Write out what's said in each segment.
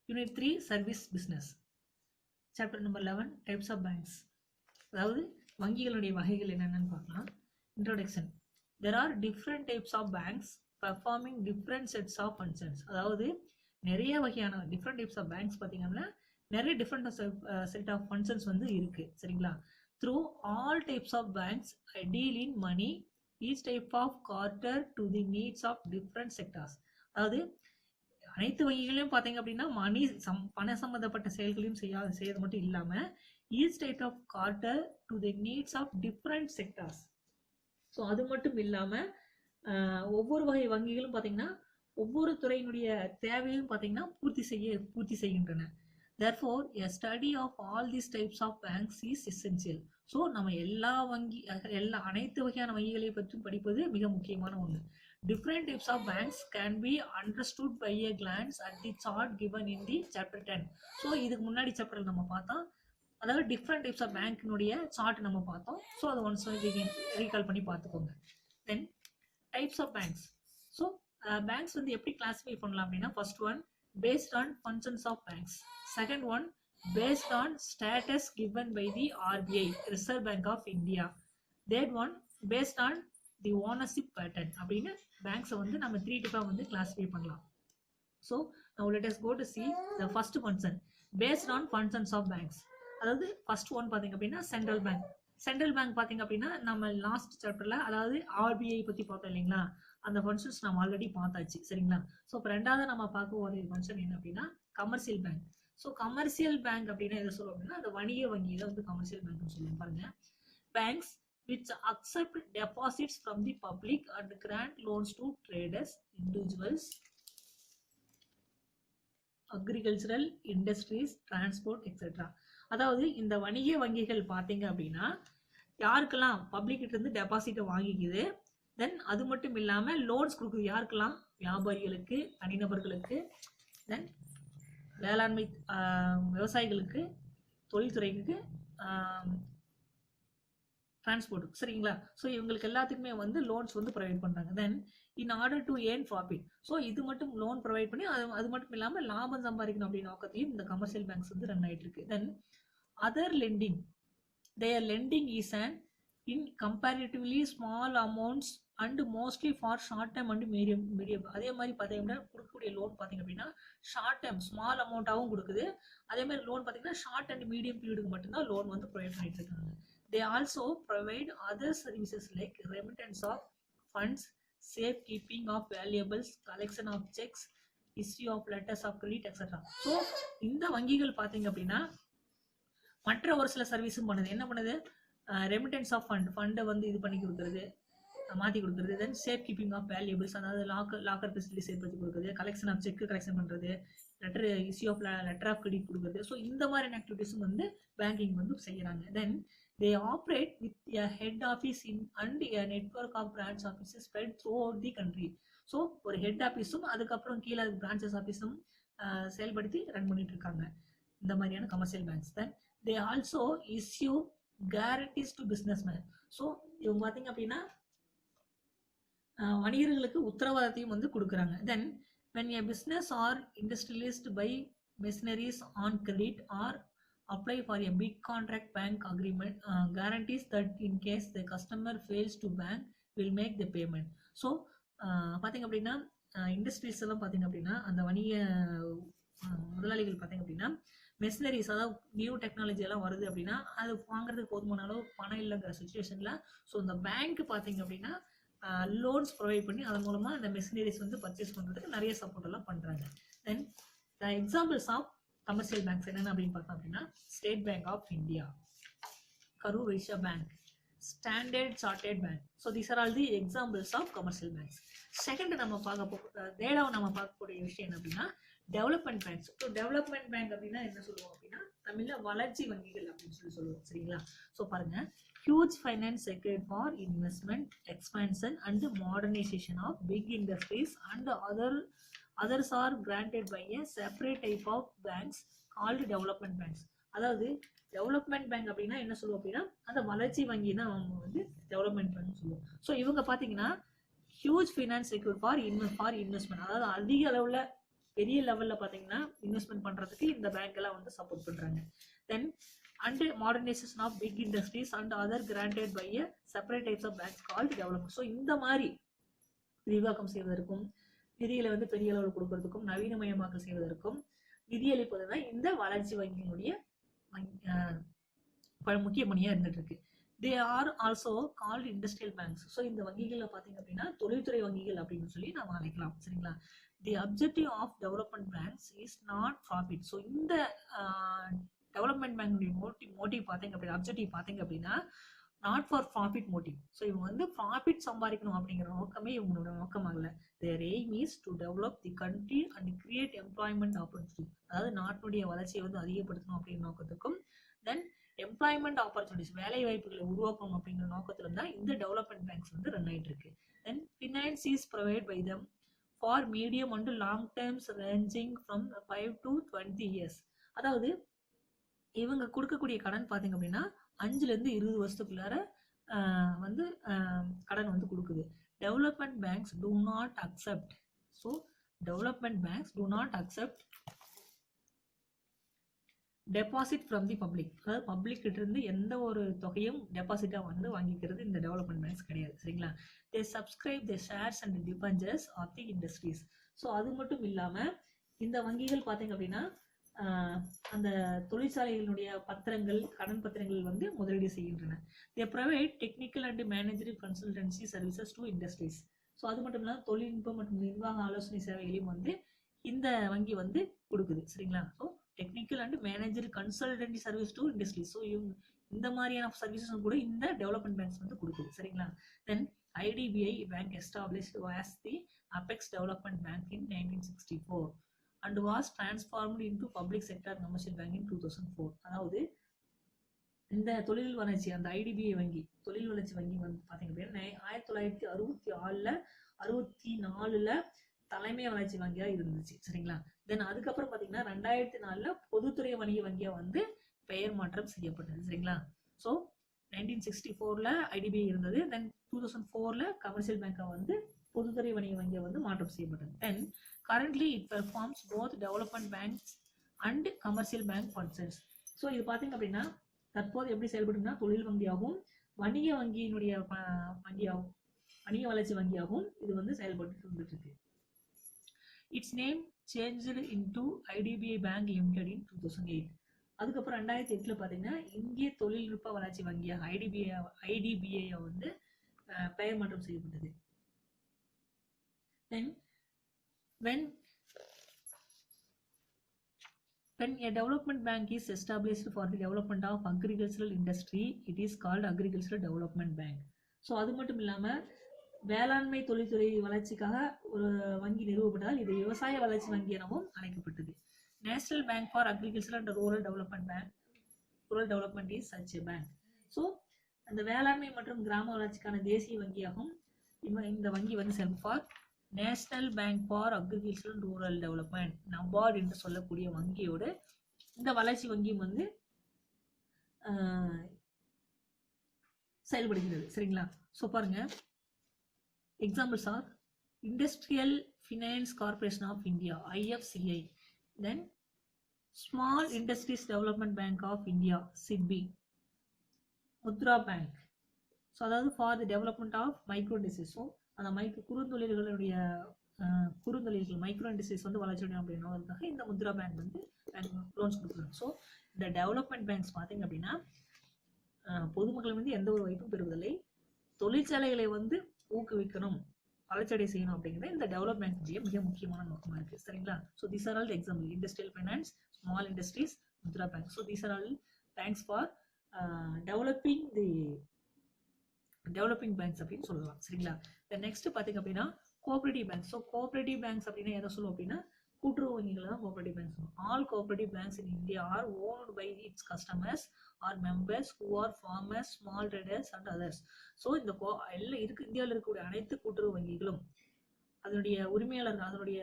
Unit 3 service business. Chapter number 11 types of banks. அதாவது வங்கிகளுடைய வகைகள் என்னென்னு பார்க்கலாம். Introduction. There are different types of banks performing different sets of functions. அதாவது நிறைய வகையான different types of banks பார்த்தீங்கன்னா நிறைய different set of functions வந்து இருக்கு. சரிங்களா? Through all types of banks deal in money. Each type of cater to the needs of different sectors. அதாவது அனைத்து வங்கிகளையும் பார்த்தீங்க அப்படின்னா மணி பண சம்பந்தப்பட்ட செயல்களையும் செய்யறது மட்டும் இல்லாம each type of cater to the needs of different sectors. So அது மட்டும் இல்லாமல் ஒவ்வொரு வகை வங்கிகளும் பார்த்தீங்கன்னா ஒவ்வொரு துறையினுடைய தேவையும் பார்த்தீங்கன்னா பூர்த்தி செய்கின்றன. Therefore, a study of all these types of banks is essential. So நம்ம அனைத்து வகையான வங்கிகளை பற்றி படிப்பது மிக முக்கியமான ஒன்று. Different types of banks can be understood by a glance at the chart given in the chapter 10. So இதுக்கு முன்னாடி சாப்டர் நம்ம பார்த்தோம். அதாவது டிஃப்ரெண்ட் டைப்ஸ் ஆஃப் பேங்க்னுடைய சார்ட் நம்ம பார்த்தோம். ஸோ அதை ஒன்ஸ் ரீகால் பண்ணி பார்த்துக்கோங்க. Then types of banks. So banks வந்து எப்படி கிளாஸிஃபை பண்ணலாம் அப்படின்னா, first one based on functions of banks. Second one based on status given by the RBI Reserve Bank of India. Third one based on the ownership pattern. அப்படின்னு பேங்க்ஸை வந்து நம்ம 3 டைப்பாக வந்து கிளாஸிஃபை பண்ணலாம். So now let us go to see the first function based on functions of banks. அதாவது first one பார்த்தீங்க அப்படின்னா சென்ட்ரல் பேங்க். சென்ட்ரல் பேங்க் பார்த்தீங்க அப்படின்னா நம்ம லாஸ்ட் சாப்டர்ல அதாவது ஆர்பிஐ பற்றி பார்த்தோம் இல்லைங்களா, அந்த ஃபங்க்ஷன்ஸ் நம்ம ஆல்ரெடி பார்த்தாச்சு. சரிங்களா? ஸோ இப்போ ரெண்டாவது நம்ம பார்க்க ஒரு ஃபங்க்ஷன் என்ன அப்படின்னா commercial bank. So commercial bank அப்படின்னா எதை சொல்லுவோம் அப்படின்னா அந்த வணிக வங்கி இதை வந்து கமர்ஷியல் பேங்க்னு சொல்லுவோம். பாருங்க, banks which accept deposits from the public and grant loans to traders, individuals, agricultural industries, transport, etc. அதாவது இந்த வணிக வங்கிகள் பார்த்தீங்க அப்படின்னா யாருக்கெல்லாம் பப்ளிக் கிட்ட இருந்து டெபாசிட்டை வாங்கிக்குது, தென் அது மட்டும் இல்லாமல் லோன்ஸ் கொடுக்குது. யாருக்கெல்லாம்? வியாபாரிகளுக்கு, தனிநபர்களுக்கு, தென் வேளாண்மை விவசாயிகளுக்கு, தொழில்துறைக்கு, டிரான்ஸ்போர்ட். சரிங்களா? ஸோ இவங்களுக்கு எல்லாத்துக்குமே வந்து லோன்ஸ் வந்து ப்ரொவைட் பண்ணுறாங்க. Then in order to earn profit. So இது மட்டும் லோன் ப்ரொவைட் பண்ணி அது மட்டும் இல்லாமல் லாபம் சம்பாதிக்கணும் அப்படின்னு நோக்கத்தையும் இந்த கமர்ஷியல் பேங்க்ஸ் வந்து ரன் ஆகிட்டு இருக்கு. Then other lending. their lending is an in comparatively small amounts and mostly for short term and medium. அதே மாதிரி பார்த்தீங்கன்னா கொடுக்கக்கூடிய லோன் பார்த்தீங்க அப்படின்னா ஷார்ட் டேர்ம் ஸ்மால் அமௌண்ட்டாகவும் கொடுக்குது. அதே மாதிரி லோன் பார்த்தீங்கன்னா ஷார்ட் அண்ட் மீடியம் பீரியடுக்கு மட்டும்தான் லோன் வந்து ப்ரொவைட் பண்ணிட்டு இருக்காங்க. They also provide other services like remittance of funds, safekeeping of valuables, collection of checks, issue of letters of credit, etc. So இந்த வங்கிகள் பார்த்தீங்க அப்படின்னா மற்ற ஒரு சில சர்வீஸும் பண்ணுது. என்ன பண்ணுது? ரெமிட்டன்ஸ் ஆஃப் ஃபண்டை வந்து இது பண்ணி கொடுக்குறது, மாற்றி கொடுக்குறது. Then safe keeping of valuables, அதாவது லாக்கர் ஃபெசிலிட்டிஸ் ஏற்படுத்தி கொடுக்குறது, கலெக்ஷன் ஆஃப் செக் கலெக்ஷன் பண்ணுறது, issue of letter of credit கொடுக்குறது. ஸோ இந்த மாதிரியான ஆக்டிவிட்டிஸும் வந்து பேங்கிங் வந்து செய்கிறாங்க. Then they operate with a head office in and a network of branch offices spread throughout the country. So ஒரு ஹெட் ஆஃபீஸும் அதுக்கப்புறம் கீழே பிரான்ச்சஸ் ஆஃபீஸும் செயல்படுத்தி ரன் பண்ணிட்டு இருக்காங்க இந்த மாதிரியான commercial banks. Then they also issue guarantees to businessmen. So இவங்க பார்த்தீங்க அப்படின்னா வணிகர்களுக்கு உத்தரவாதத்தையும் வந்து கொடுக்குறாங்க. தென் when a business or industrialist buy machineries on credit or apply for a big contract, bank agreement guarantees that in case the customer fails to bank will make the payment. So பார்த்தீங்க அப்படின்னா industries எல்லாம் பார்த்தீங்க அப்படின்னா அந்த வணிக முதலாளிகள் பார்த்தீங்க அப்படின்னா மெஷினரிஸ், அதாவது நியூ டெக்னாலஜி எல்லாம் வருது அப்படின்னா அது வாங்குறதுக்கு போதுமான அளவு பணம் இல்லைங்கிற சுச்சுவேஷனில் ஸோ இந்த பேங்க் பார்த்தீங்க அப்படின்னா லோன்ஸ் ப்ரொவைட் பண்ணி அதன் மூலமாக அந்த மெஷினரிஸ் வந்து பர்ச்சேஸ் பண்ணுறதுக்கு நிறைய சப்போர்ட் எல்லாம் பண்ணுறாங்க. Then the examples of commercial banks என்னென்ன அப்படின்னு பார்த்தோம் அப்படின்னா State Bank of India, Karur Vysya bank, Standard Chartered bank. So these are all the examples of commercial banks. Second நம்ம தேர்டாவது நம்ம பார்க்கக்கூடிய விஷயம் என்ன அப்படின்னா development banks. So development bank அப்படின்னா என்ன சொல்லுவோம் அப்படின்னா தமிழில் வளர்ச்சி வங்கிகள் அப்படின்னு சொல்லுவோம். சரிங்களா? ஸோ பாருங்க, huge finance secured for investment, expansion and modernization of big industries and others are granted by a separate type of banks called development banks. அதாவது டெவலப்மெண்ட் பேங்க் அப்படின்னா என்ன சொல்லுவோம் அப்படின்னா அந்த வளர்ச்சி வங்கி தான் அவங்க வந்து டெவலப்மெண்ட் பேங்க் சொல்லுவோம். ஸோ இவங்க பார்த்தீங்கன்னா huge finance secure for investment, அதாவது அதிக அளவில் பெரிய லெவல்ல பாத்தீங்கன்னா இன்வெஸ்ட்மெண்ட் பண்றதுக்கு இந்த பேங்க் எல்லாம் வந்து சப்போர்ட் பண்றாங்க. Then and modernisation of big industries and other granted by a separate types of banks called development. So இந்த மாதிரி விரிவாக்கம் செய்வதற்கும் நிதிகளை வந்து பெரிய அளவில் கொடுக்கறதுக்கும் நவீனமயமாக்கல் செய்வதற்கும் நிதியளிப்பது தான் இந்த வளர்ச்சி வங்கியினுடைய முக்கிய பணியா இருந்துட்டு இருக்கு. They are also called industrial banks. So இந்த வங்கிகள்ல பாத்தீங்க அப்படின்னா தொழில்துறை வங்கிகள் அப்படின்னு சொல்லி நம்ம அழைக்கலாம். சரிங்களா? The objective of development banks is not profit. So இந்த டெவலப்மெண்ட் பேங்க் மோட்டிவ் பாத்தீங்க அப்படின்னா அப்ஜெக்டிவ் பாத்தீங்க அப்படின்னா not for profit motive. So இவங்க வந்து ப்ராஃபிட் சம்பாதிக்கணும் அப்படிங்கிற நோக்கமே இவங்களோட நோக்கமாகல. Their aim is to develop the country and create employment opportunity. அதாவது நாட்டுடைய வளர்ச்சியை வந்து அதிகப்படுத்தணும் அப்படிங்கிற நோக்கத்துக்கும் தென் எம்ப்ளாய்மெண்ட் ஆப்பர்ச்சுனிட்டிஸ் வேலை வாய்ப்புகளை உருவாக்கணும் அப்படிங்கிற நோக்கத்துல தான் இந்த டெவலப்மெண்ட் பேங்க்ஸ் வந்து ரன் ஆயிட்டு இருக்கு. Then finance is provide by them for medium and long terms ranging from 5 to 20 years. அதாவது இவங்க கொடுக்கக்கூடிய கடன் பாத்தீங்க அப்படின்னா 5 to 20 வருஷத்துக்குள்ளார வந்து கடன் வந்து கொடுக்குது. Development banks do not accept. So development banks do not accept deposit from the public. அதாவது பப்ளிக் கிட்ட இருந்து எந்த ஒரு தொகையும் டெபாசிட்டா வந்து வாங்கிக்கிறது இந்த டெவலப்மெண்ட் பேங்க்ஸ் கிடையாது. சரிங்களா? They subscribe the shares and debentures of the industries. So அது மட்டும் இல்லாம இந்த வங்கிகள் பாத்தீங்க அப்படின்னா அந்த தொழிற்சாலைகளுடைய பத்திரங்கள் கடன் பத்திரங்கள் வந்து முதலீடு செய்கின்றன. They provide technical and managerial consultancy services to industries. So அது மட்டும் இல்லாமல் தொழில்நுட்பம் மற்றும் நிர்வாக ஆலோசனை சேவைகளையும் வந்து இந்த வங்கி வந்து கொடுக்குது. சரிங்களா? So technical and manager consultancy service to industries. So இந்த மாதிரியான சர்வீசஸ் கூட இந்த டெவலப்மெண்ட் பேங்க்ஸ் வந்து கொடுக்குது. சரிங்களா? Then IDBI bank established was the apex development bank in 1964 and was transformed into public sector commercial bank in 2004. அதாவது இந்த தொழில் வளர்ச்சி அந்த ஐடிபிஐ வங்கி தொழில் வளர்ச்சி வங்கி வந்து பாத்தீங்க அப்படின்னா 1964 தலைமை வளர்ச்சி வங்கியா இருந்துச்சு. சரிங்களா? தென் அதுக்கப்புறம் பாத்தீங்கன்னா 2004 பொதுத்துறை வணிக வங்கியா வந்து பெயர் மாற்றம் செய்யப்பட்டது. சரிங்களா? ஸோ 1964 ஐடிபிஐ இருந்தது. தென் 2004 கமர்ஷியல் பேங்கா வந்து பொதுத்துறை வணிக வங்கியா வந்து மாற்றம் செய்யப்பட்டது. தென் currently it performs both development banks and commercial bank functions. So இது பாத்தீங்க அப்படின்னா தற்போது எப்படி செயல்படுதுன்னா தொழில் வங்கியாகவும் வணிக வங்கியினுடைய வங்கியாகவும் வணிக வளர்ச்சி வங்கியாகவும் இது வந்து செயல்பட்டு வந்துட்டு இருக்கு. Its name changed into IDBI bank limited in 2008. அதுக்கப்புறம் 2008 பாத்தீங்கன்னா இந்திய தொழில்நுட்ப வளர்ச்சி வங்கியாக ஐடிபிஐ வந்து பெயர் மாற்றம் செய்யப்பட்டது. Then when a development bank is established for the development of agricultural industry, it is called agricultural development bank. So அது மட்டும் இல்லாம வேளாண்மை தொழில்துறை வளர்ச்சிக்காக ஒரு வங்கி நிறுவப்பட்டதால் இது விவசாய வளர்ச்சி வங்கி எனவும் அழைக்கப்பட்டது. National bank for agriculture and rural development is such a bank. So அந்த வேளாண்மை மற்றும் கிராம வளர்ச்சிக்கான தேசிய வங்கியாகவும் இந்த வங்கி வந்து for national bank for agriculture and rural development NABARD என்று சொல்லக்கூடிய வங்கியோட இந்த வளர்ச்சி வங்கியும் வந்து செயல்படுகிறது. சரிங்களா? ஸோ பாருங்க examples are industrial finance corporation of India IFCI, then small industries development bank of India SIDBI, Mudra bank. So அதாவது for the development of micro industries. So அந்த குறுந்தொழில்களுடைய குறுந்தொழில்கள் மைக்ரோ இண்டஸ்ட்ரீஸ் வந்து வளர்ச்சி அப்படின்றதுக்காக இந்த முத்ரா பேங்க் வந்து லோன்ஸ் கொடுக்குறாங்க. ஸோ இந்த டெவலப்மெண்ட் பேங்க்ஸ் பார்த்தீங்க அப்படின்னா பொதுமக்கள் வந்து எந்த ஒரு வாய்ப்பும் பெறுவதில்லை, தொழிற்சாலைகளை வந்து ஊக்குவிக்கணும் வளர்ச்சியடை செய்யணும் அப்படிங்கிறது இந்த டெவலப்மெண்ட் மிக முக்கியமான நோக்கமா இருக்கு. சரிங்களா? So these are all example industrial finance, small industries, Mudra bank. So these are all banks for developing banks அப்படின்னு சொல்லலாம். சரிங்களா? நெக்ஸ்ட் பாத்தீங்க அப்படின்னா cooperative banks. So cooperative banks அப்படின்னா எதை சொல்லுவோம் அப்படின்னா கூட்டுறவு வங்கிகளை தான் கோஆபரேட்டிவ் பேங்க்ஸ் சொல்லுவோம். All cooperative banks in India are owned by its customers are members who are farmers, small traders and others. So இந்த எல்லாம் இந்தியாவில் இருக்கக்கூடிய அனைத்து கூட்டுறவு வங்கிகளும் அதனுடைய உரிமையாளர்கள் அதனுடைய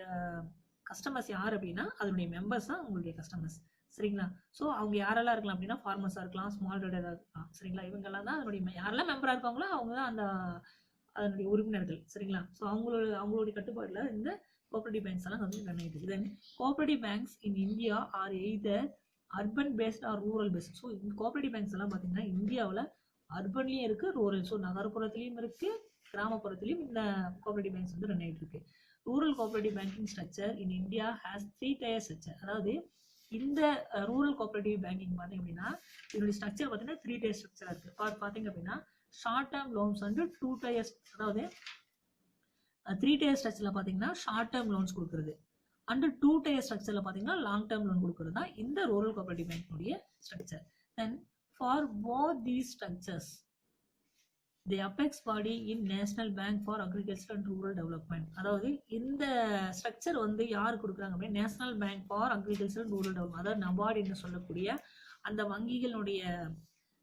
கஸ்டமர்ஸ் யார் அப்படின்னா அதனுடைய மெம்பர்ஸ் தான் உங்களுடைய கஸ்டமர்ஸ். சரிங்களா? ஸோ அவங்க யாரெல்லாம் இருக்கலாம் அப்படின்னா ஃபார்மர்ஸாக இருக்கலாம், ஸ்மால் ட்ரேடராக இருக்கலாம். சரிங்களா? இவங்கெல்லாம் தான் அதனுடைய யாரெல்லாம் மெம்பராக இருக்காங்களோ அவங்க தான் அதனுடைய உறுப்பினர்கள். சரிங்களா? ஸோ அவங்களுடைய கட்டுப்பாட்டில் இந்த கோஆபரேட்டிவ் பேங்க்ஸ் எல்லாம் வந்து ரன் ஆகிட்டு இருக்கு. Then cooperative banks in India are either urban based or rural based. So இந்த கோஆபரேட்டிவ் பேங்க்ஸ் எல்லாம் பார்த்தீங்கன்னா இந்தியாவில் அர்பன்லேயும் இருக்குது, ரூரல். ஸோ நகர்ப்புறத்துலேயும் இருக்குது, கிராமப்புறத்துலேயும் இந்த கோஆபரேட்டிவ் பேங்க்ஸ் வந்து ரன் ஆகிட்டு இருக்கு. Rural cooperative banking structure in India has 3 tier structure. அதாவது இந்த ரூரல் கோஆபரேட்டிவ் பேங்கிங் பார்த்தீங்க அப்படின்னா இதனுடைய ஸ்ட்ரக்சர் பார்த்தீங்கன்னா 3 tier ஸ்ட்ரக்சராக இருக்குது. பார்த்தீங்க அப்படின்னா ஷார்ட் டேர்ம் லோன்ஸ் வந்து 2 tiers, அதாவது 3 tier ஸ்ட்ரக்சரில் பார்த்தீங்கன்னா ஷார்ட் டேர்ம் லோன்ஸ் கொடுக்குறது, அண்ட் 2 tier ஸ்ட்ரக்சரில் பார்த்தீங்கன்னா லாங் டேர்ம் லோன் கொடுக்குறது தான் இந்த ரூரல் கோஆபரேட்டிவ் பேங்கினுடைய structure. Then for both these structures the apex body in national bank for agriculture and rural development. அதாவது இந்த ஸ்ட்ரக்சர் வந்து யார் கொடுக்குறாங்க அப்படின்னா national bank for agriculture and rural development, அதாவது நபார்டு என்று சொல்லக்கூடிய அந்த வங்கிகளுடைய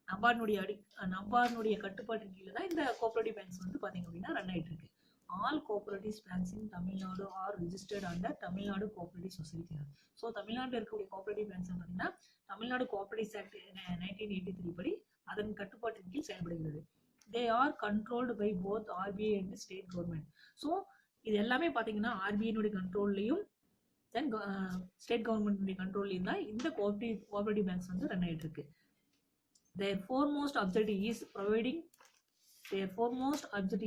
நபார்டுடைய கட்டுப்பாட்டின் கீழே தான் இந்த கோஆபரேட்டிவ் பேங்க்ஸ் வந்து பார்த்தீங்க அப்படின்னா ரன் ஆகிட்டு இருக்கு. ஆல் கோஆபரேட்டிவ் பேங்க்ஸ் இன் Tamil Nadu R registered under Tamil Nadu cooperative society. So தமிழ்நாட்டில் இருக்கக்கூடிய கோஆபரேட்டிவ் பேங்க்ஸ் பார்த்தீங்கன்னா தமிழ்நாடு கோஆபரேட்டிவ் ஆக்ட் 1983 படி அதன் கட்டுப்பாட்டின் கீழ் செயல்படுகிறது. They are controlled by both RBI and state government. So இது எல்லாமே பார்த்தீங்கன்னா RBI கண்ட்ரோல்லையும் தென் ஸ்டேட் கவர்மெண்ட் கண்ட்ரோல்லையும் தான் இந்த கோஆபரேட்டிவ் பேங்க்ஸ் வந்து ரன் ஆகிட்டு இருக்கு. Their foremost objective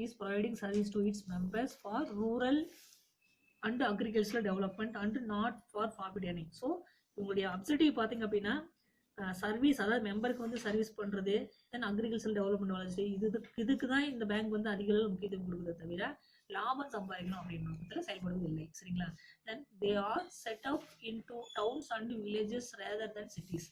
is providing service to its members for rural and agricultural development and not for profit earning. So உங்களுடைய objective பார்த்தீங்க அப்படின்னா சர்வீஸ், அதாவது மெம்பருக்கு வந்து சர்வீஸ் பண்ணுறது, தென் அக்ரிகல்ச்சர் டெவலப்மெண்ட் வளர்ச்சி, இதுக்கு தான் இந்த பேங்க் வந்து அதிக அளவு முக்கியத்துவம் கொடுக்குறத தவிர லாபம் சம்பாதிக்கணும் அப்படின்னு நோக்கத்தில் செயல்படுவது இல்லை. சரிங்களா? Then they are set up into towns and villages rather then cities.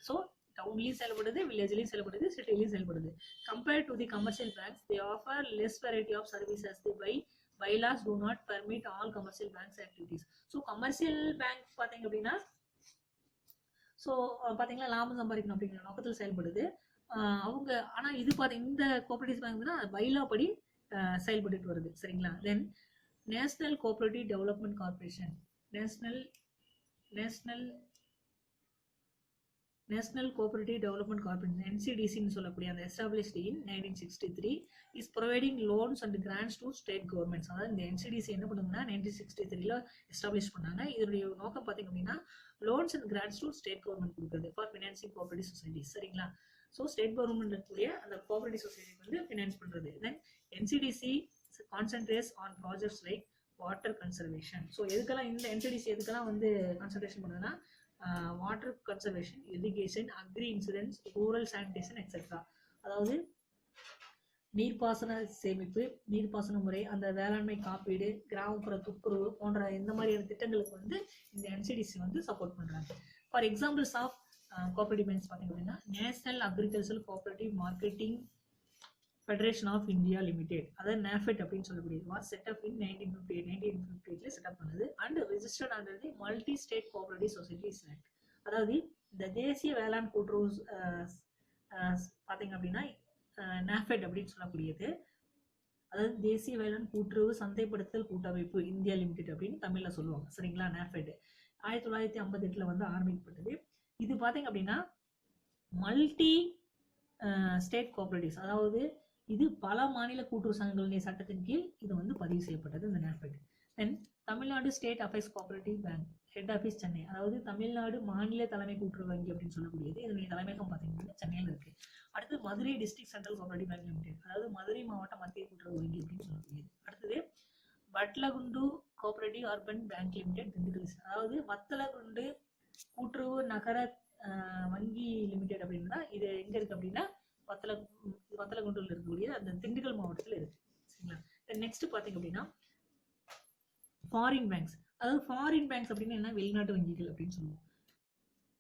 So டவுன்லேயும் செயல்படுது, வில்லேஜ்லேயும் செயல்படுது, சிட்டிலையும் செயல்படுது. Compared to the commercial banks they offer less variety of services. The bylaws do not permit all commercial banks activities. So commercial bank பார்த்தீங்க அப்படின்னா so பார்த்தீங்கன்னா லாபம் சம்பாதிக்கணும் அப்படிங்கிற நோக்கத்தில் செயல்படுது அவங்க. ஆனால் இது பார்த்தீங்கன்னா இந்த கோஆபரேட்டிவ் பேங்க்னா பைலா படி செயல்பட்டு வருது. சரிங்களா? Then national cooperative development corporation, national cooperative development corporation NCDCன்னு சொல்லக்கூடிய அந்த established in 1963 is providing loans and grants to state governments. அதாவது இந்த NCDC என்ன பண்ணுங்கன்னா 1963 எஸ்டாப்ளிஷ் பண்ணாங்க. இதனுடைய நோக்கம் பார்த்தீங்க அப்படின்னா loans and grants to state government கொடுக்குறது ஃபார் ஃபினான்சிங் கோஆபரேட்டிவ் சொசைட்டிஸ். சரிங்களா? ஸோ ஸ்டேட் கவர்மெண்ட் இருக்கக்கூடிய அந்த கோஆபரேட்டிவ் சொசைட்டி வந்து ஃபினான்ஸ் பண்ணுறது. Then NCDC concentrates on projects like water conservation. So எதுக்கெல்லாம் இந்த NCDC எதுக்கெல்லாம் வந்து கான்சன்ட்ரேஷன் பண்ணுறதுன்னா water conservation, irrigation, agri insurance, rural sanitation etcetera. அதாவது நீர்ப்பாசன சேமிப்பு, நீர்ப்பாசன முறை, அந்த வேளாண்மை காப்பீடு, கிராமப்புற துப்புரவு போன்ற இந்த மாதிரியான திட்டங்களுக்கு வந்து இந்த NCDC வந்து சப்போர்ட் பண்ணுறாங்க. For examples of cooperative banks பார்த்தீங்க அப்படின்னா national agriculture cooperative marketing federation of India limited, அதாவது NAFED அப்படின்னு சொல்லக்கூடியது வாஸ் செட்டப் இன் 1958 செட்டப் பண்ணுது and registered under the multi state cooperative societies act. அதாவது இந்த தேசிய வேளாண் கூட்டுறவு பார்த்தீங்க அப்படின்னா NAFED அப்படின்னு சொல்லக்கூடியது, அதாவது தேசிய வேளாண் கூட்டுறவு சந்தைப்படுத்தல் கூட்டமைப்பு இந்தியா லிமிடெட் அப்படின்னு தமிழில் சொல்லுவாங்க. சரிங்களா? NAFED 1958 வந்து ஆரம்பிக்கப்பட்டது. இது பார்த்தீங்க அப்படின்னா மல்டி ஸ்டேட் கோஆபரேட்டிவ்ஸ், அதாவது இது பல மாநில கூட்டுறவு சங்கங்களுடைய சட்டத்தின் கீழ் இது வந்து பதிவு செய்யப்பட்டது இந்த NAFED. தென் Tamil Nadu state affairs cooperative bank head office Chennai, அதாவது தமிழ்நாடு மாநில தலைமை கூட்டுறவு வங்கி அப்படின்னு சொல்லக்கூடியது. இதனுடைய தலைமையகம் பார்த்தீங்கன்னா சென்னையில் இருக்கு. அடுத்து Madurai district central cooperative bank limited, அதாவது மதுரை மாவட்ட மத்திய கூட்டுறவு வங்கி அப்படின்னு சொல்லக்கூடியது. அடுத்தது Vatlagundu cooperative urban bank limited Dindigul, அதாவது வத்தலகுண்டு கூட்டுறவு நகர வங்கி லிமிடெட் அப்படின்னா இது எங்க இருக்கு அப்படின்னா வத்தலகுண்டில் இருக்கக்கூடிய அந்த திண்டுக்கல் மாவட்டத்தில் இருக்கு. சரிங்களா? நெக்ஸ்ட் பார்த்தீங்க அப்படின்னா ஃபாரின் பேங்க்ஸ், அதாவது ஃபாரின் பேங்க்ஸ் அப்படின்னா என்ன, வெளிநாட்டு வங்கிகள் அப்படின்னு சொல்லுவோம்.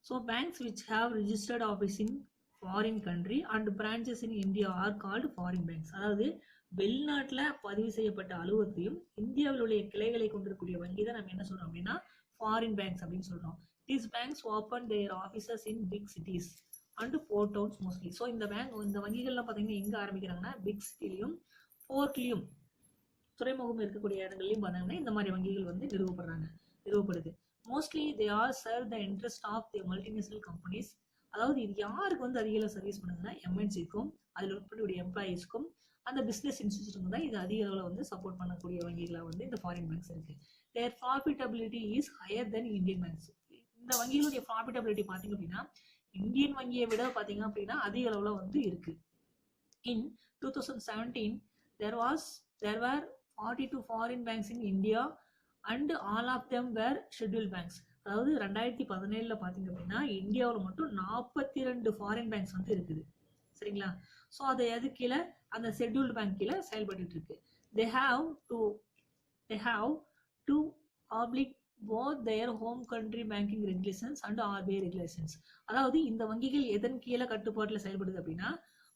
So banks which have registered office in foreign country and branches in India are called foreign banks. அதாவது வெளிநாட்டில் பதிவு செய்யப்பட்ட அலுவலகத்தையும் இந்தியாவில் உள்ள கிளைகளை கொண்டிருக்கக்கூடிய வங்கி தான் நம்ம என்ன சொல்றோம் அப்படின்னா ஃபாரின் பேங்க்ஸ் அப்படின்னு சொல்றோம். These banks open their offices in big cities and port towns mostly. So இந்த வங்கிகள்லாம் பார்த்தீங்கன்னா எங்கே ஆரம்பிக்கிறாங்கன்னா பிக் சிட்டிலையும் போர்ட்லையும் துறைமுகம் இருக்கக்கூடிய இடங்கள்லையும் பார்த்தீங்கன்னா இந்த மாதிரி வங்கிகள் வந்து நிறுவப்படுது. Mostly they are serve the interest of the multinational companies. அதாவது இது யாருக்கு வந்து அதிக சர்வீஸ் பண்ணுதுன்னா MNCக்கும் அதில் உட்படக்கூடிய எம்ப்ளாயீஸ்க்கும் அந்த பிஸ்னஸ் இன்ஸ்டிடியூஷன் தான் இது அதிக அளவில் வந்து சப்போர்ட் பண்ணக்கூடிய வங்கிகளாக வந்து இந்த ஃபாரின் பேங்க்ஸ் இருக்கு. Their profitability is higher then Indian banks. இந்த வங்கிகளுடைய ப்ராஃபிட்டபிலிட்டி பார்த்தீங்க அப்படின்னா இந்தியன் வங்கியை விட பார்த்தீங்க அப்படின்னா அதிக அளவில் வந்து இருக்கு. இன் 2017 there were 42 foreign banks in India and all of them were scheduled banks. அதாவது 2017 பார்த்தீங்க அப்படின்னா இந்தியாவில் மட்டும் 42 ஃபாரின் பேங்க்ஸ் வந்து இருக்குது. சரிங்களா? ஸோ அதை எது கீழே அந்த ஷெட்யூல்டு பேங்க் கீழே செயல்பட்டு இருக்கு. they have to oblige both their home country banking regulations and RBI regulations. அதாவது இந்த வங்கிகள் எதன் கீழே கட்டுப்பாட்டில் செயல்படுது அப்படின்னா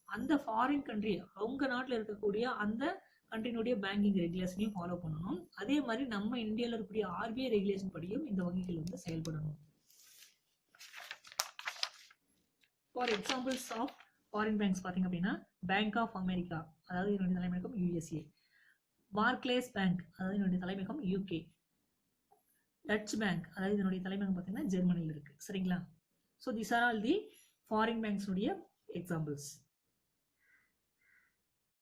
அந்த ஃபாரின் கண்ட்ரி அவங்க நாட்டில் இருக்கக்கூடிய அந்த கண்ட்ரினுடைய பேங்கிங் ரெகுலேஷனையும் ஃபாலோ பண்ணணும். அதே மாதிரி நம்ம இந்தியாவில் இருக்கக்கூடிய RBI ரெகுலேஷன் படியும் இந்த வங்கிகள் வந்து செயல்படணும். For examples of foreign banks பார்த்தீங்க அப்படின்னா பேங்க் ஆஃப் அமெரிக்கா, அதாவது இதனுடைய தலைமையகம் USA. பார்க்லேஸ் பேங்க், அதாவது இதனுடைய தலைமையகம் UK. டச் பேங்க், அதாவது இதனுடைய தலைமையகம் பார்த்தீங்கன்னா ஜெர்மனியில் இருக்கு. சரிங்களா? So this R all the foreign banks உடைய எக்ஸாம்பிள்ஸ்.